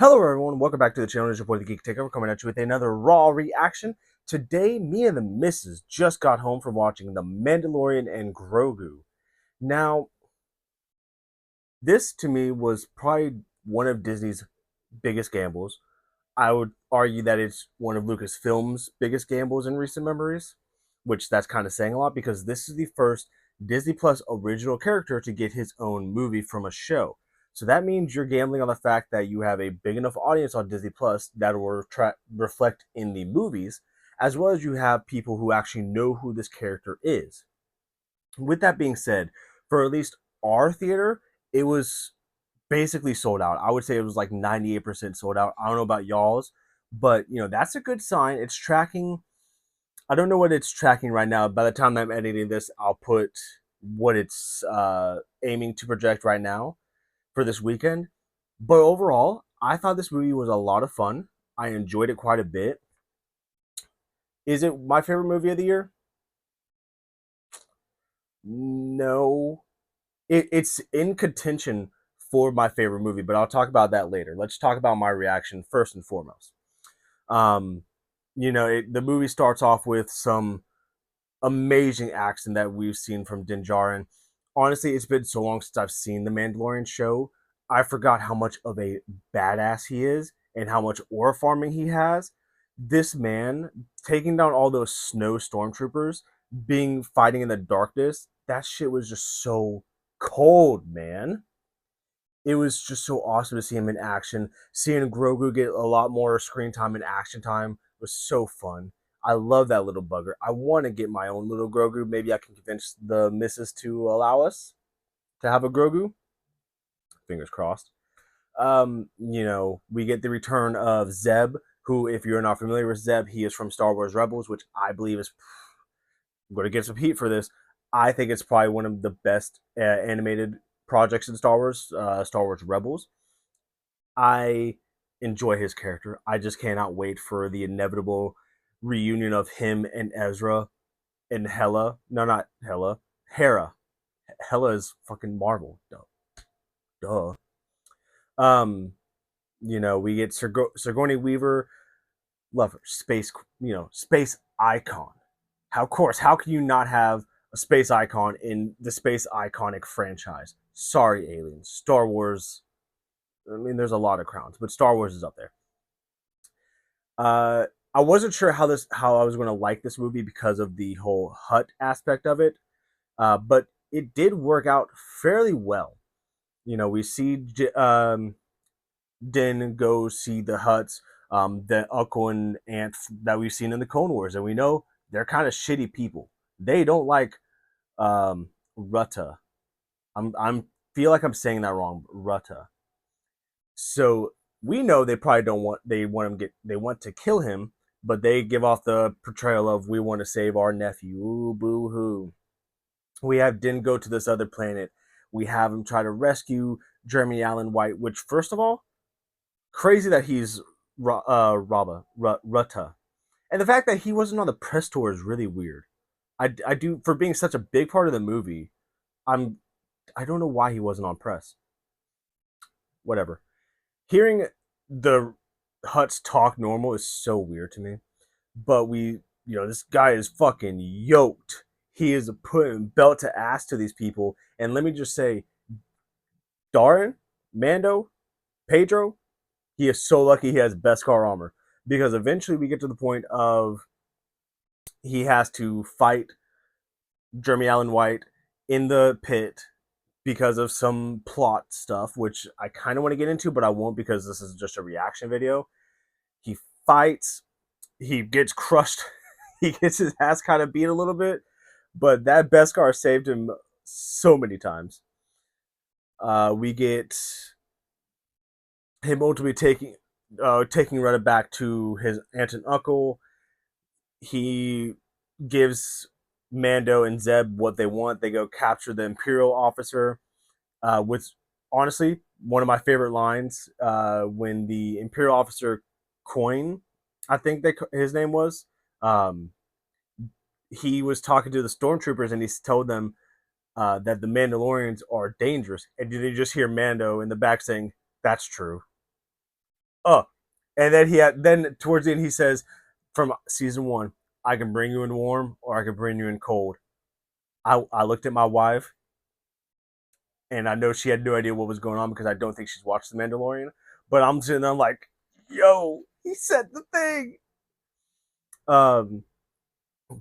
Hello everyone, welcome back to the channel. It's your boy the Geek Takeover coming at you with another raw reaction. Today, me and the missus just got home from watching The Mandalorian and Grogu. Now, this to me was probably one of Disney's biggest gambles. I would argue that it's one of Lucasfilm's biggest gambles in recent memories, which that's kind of saying a lot because this is the first Disney Plus original character to get his own movie from a show. So that means you're gambling on the fact that you have a big enough audience on Disney Plus that will reflect in the movies, as well as you have people who actually know who this character is. With that being said, for at least our theater, it was basically sold out. I would say it was like 98% sold out. I don't know about y'all's, but that's a good sign. It's tracking. I don't know what it's tracking right now. By the time I'm editing this, I'll put what it's aiming to project right now for this weekend. But overall, I thought this movie was a lot of fun. I enjoyed it quite a bit. Is it my favorite movie of the year? No. It's in contention for my favorite movie, but I'll talk about that later. Let's talk about my reaction first and foremost. Um, the movie starts off with some amazing action that we've seen from Din Djarin. Honestly, it's been so long since I've seen the Mandalorian show. I forgot how much of a badass he is and how much ore farming he has. This man taking down all those snow stormtroopers, being fighting in the darkness, that shit was just so cold, man. It was just so awesome to see him in action. Seeing Grogu get a lot more screen time and action time was so fun. I love that little bugger. I want to get my own little Grogu. Maybe I can convince the missus to allow us to have a Grogu. Fingers crossed. We get the return of Zeb, who, if you're not familiar with Zeb, he is from Star Wars Rebels, which I believe is. I'm going to get some heat for this. I think it's probably one of the best animated projects in Star Wars Rebels. I enjoy his character. I just cannot wait for the inevitable reunion of him and Ezra and Hela. No, not Hela. Hera. Hela is fucking Marvel. Duh. Duh. Um, we get Sigourney Weaver. Love her. Space icon. How, of course, how can you not have a space icon in the space iconic franchise? Sorry, aliens. Star Wars. I mean, there's a lot of crowns, but Star Wars is up there. Uh, I wasn't sure how I was going to like this movie because of the whole hut aspect of it, but it did work out fairly well. We see Din go see the huts, the uncle and aunt that we've seen in the Clone Wars, and we know they're kind of shitty people. They don't like Rutta. I'm feel like I'm saying that wrong. Rutta. So we know they probably don't want they want to kill him, but they give off the portrayal of we want to save our nephew. Ooh, boo hoo. We have Din go to this other planet. We have him try to rescue Jeremy Allen White, which first of all, crazy that he's Rutta. And the fact that he wasn't on the press tour is really weird. I do for being such a big part of the movie. I'm I don't know why he wasn't on press. Whatever. Hearing the Huts talk normal is so weird to me. But this guy is fucking yoked. He is putting belt to ass to these people. And let me just say, Darren, Mando, Pedro, he is so lucky he has Beskar armor. Because eventually we get to the point of he has to fight Jeremy Allen White in the pit because of some plot stuff, which I kind of want to get into, but I won't because this is just a reaction video. He fights, he gets crushed, he gets his ass kind of beat a little bit, but that Beskar saved him so many times. We get him ultimately taking Retta back to his aunt and uncle. He gives Mando and Zeb what they want. They go capture the Imperial officer, with honestly one of my favorite lines when the Imperial officer Coin, I think his name was, um, he was talking to the stormtroopers and he told them that the Mandalorians are dangerous. And did you just hear Mando in the back saying, "That's true"? Oh, and then then towards the end he says, from season one, I can bring you in warm or I can bring you in cold. I looked at my wife and I know she had no idea what was going on because I don't think she's watched The Mandalorian. But I'm sitting there, I'm like, yo, he said the thing. Um,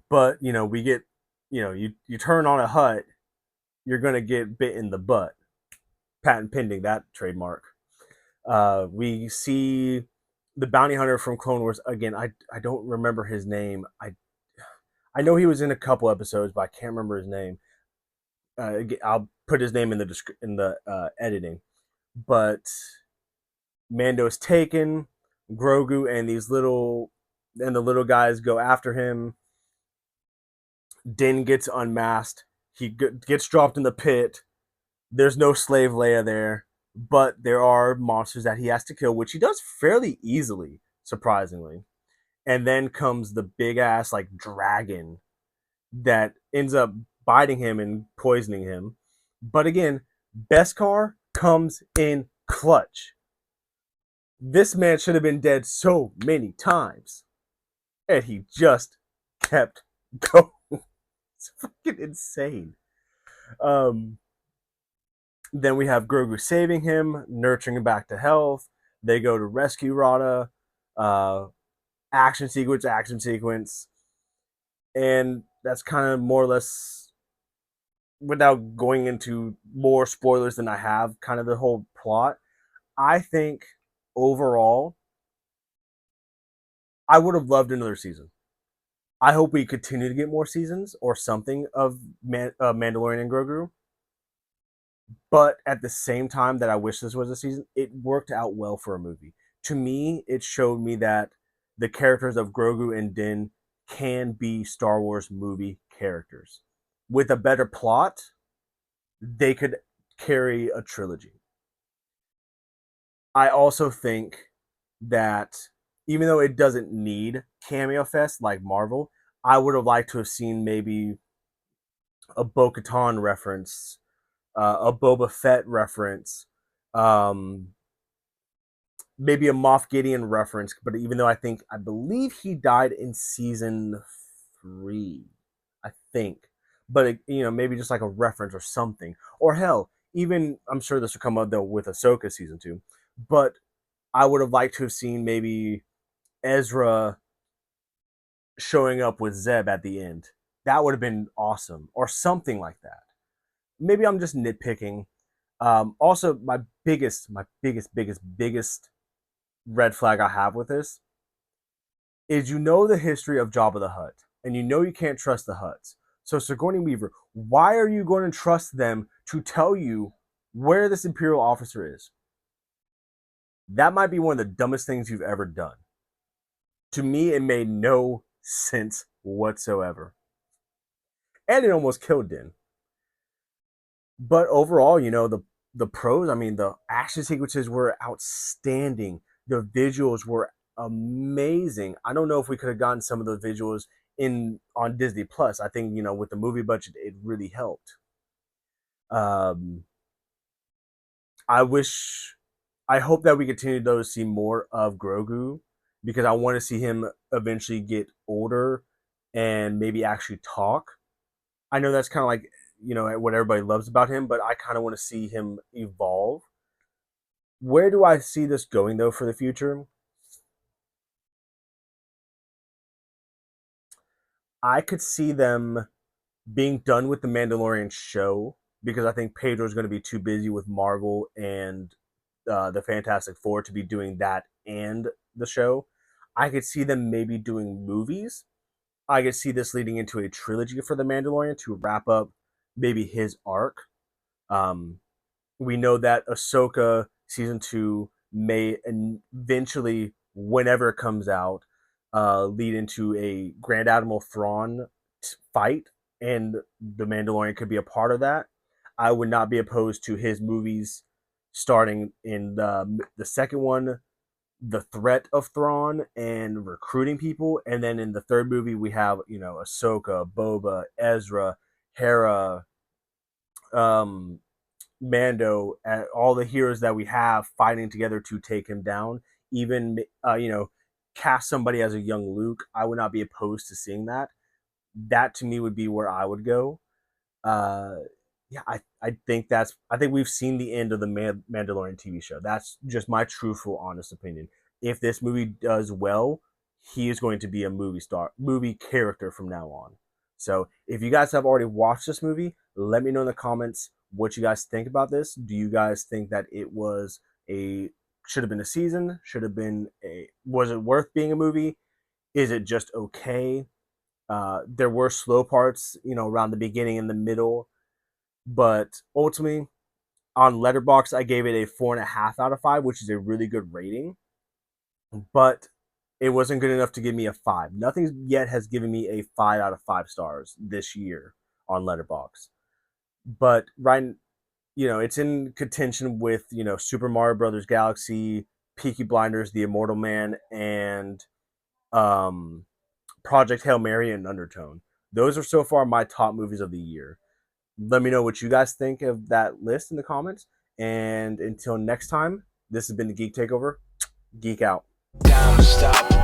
but we get, you turn on a hut, you're gonna get bit in the butt. Patent pending that trademark. We see the bounty hunter from Clone Wars again. I don't remember his name. I know he was in a couple episodes, but I can't remember his name. I'll put his name in the editing. But Mando is taken. Grogu and the little guys go after him. Din gets unmasked. He gets dropped in the pit. There's no slave Leia there, but there are monsters that he has to kill, which he does fairly easily, surprisingly. And then comes the big ass like dragon that ends up biting him and poisoning him. But again, Beskar comes in clutch. This man should have been dead so many times, and he just kept going. It's fucking insane. Um, then we have Grogu saving him, nurturing him back to health. They go to rescue Rada. Uh, action sequence, and that's kind of more or less, without going into more spoilers than I have, kind of the whole plot. I think overall, I would have loved another season. I hope we continue to get more seasons or something of Mandalorian and Grogu. But at the same time that I wish this was a season, it worked out well for a movie. To me, it showed me that the characters of Grogu and Din can be Star Wars movie characters. With a better plot, they could carry a trilogy. I also think that even though it doesn't need cameo fest like Marvel, I would have liked to have seen maybe a Bo-Katan reference, a Boba Fett reference, um, maybe a Moff Gideon reference. But even though I believe he died in season 3, I think. But maybe just like a reference or something, or hell, even I'm sure this will come up though with Ahsoka season 2. But I would have liked to have seen maybe Ezra showing up with Zeb at the end. That would have been awesome, or something like that. Maybe I'm just nitpicking. Also, biggest red flag I have with this is the history of Jabba the Hutt, and you can't trust the Hutts. So Sigourney Weaver, why are you going to trust them to tell you where this Imperial officer is? That might be one of the dumbest things you've ever done. To me, it made no sense whatsoever, and it almost killed Din. But overall, the pros. I mean, the action sequences were outstanding. The visuals were amazing. I don't know if we could have gotten some of those visuals in on Disney Plus. I think with the movie budget, it really helped. Um, I wish, I hope that we continue to see more of Grogu because I want to see him eventually get older and maybe actually talk. I know that's kind of like what everybody loves about him, but I kind of want to see him evolve. Where do I see this going though for the future? I could see them being done with the Mandalorian show because I think Pedro's going to be too busy with Marvel and the Fantastic Four to be doing that and the show. I could see them maybe doing movies. I could see this leading into a trilogy for the Mandalorian to wrap up maybe his arc. Um, we know that Ahsoka season 2 may eventually, whenever it comes out, lead into a Grand Admiral Thrawn fight, and the Mandalorian could be a part of that. I would not be opposed to his movies starting in the second one, the threat of Thrawn and recruiting people, and then in the third movie we have Ahsoka, Boba, Ezra, Hera, um, Mando, all the heroes that we have fighting together to take him down. even cast somebody as a young Luke, I would not be opposed to seeing that. That to me would be where I would go. uh yeah, I think we've seen the end of the Mandalorian TV show. That's just my truthful honest opinion. If this movie does well, he is going to be a movie character from now on. So if you guys have already watched this movie, let me know in the comments what you guys think about this. Do you guys think that it was a should have been a season, should have been a was it worth being a movie, is it just okay? There were slow parts, around the beginning and the middle, but ultimately on Letterbox, I gave it a 4.5 out of 5, which is a really good rating. But it wasn't good enough to give me a 5. Nothing yet has given me a 5 out of 5 stars this year on Letterbox. But right, it's in contention with Super Mario Brothers Galaxy, Peaky Blinders, The Immortal Man, and um, Project Hail Mary and Undertone. Those are so far my top movies of the year. Let me know what you guys think of that list in the comments. And until next time, this has been the Geek Takeover. Geek out. Stop.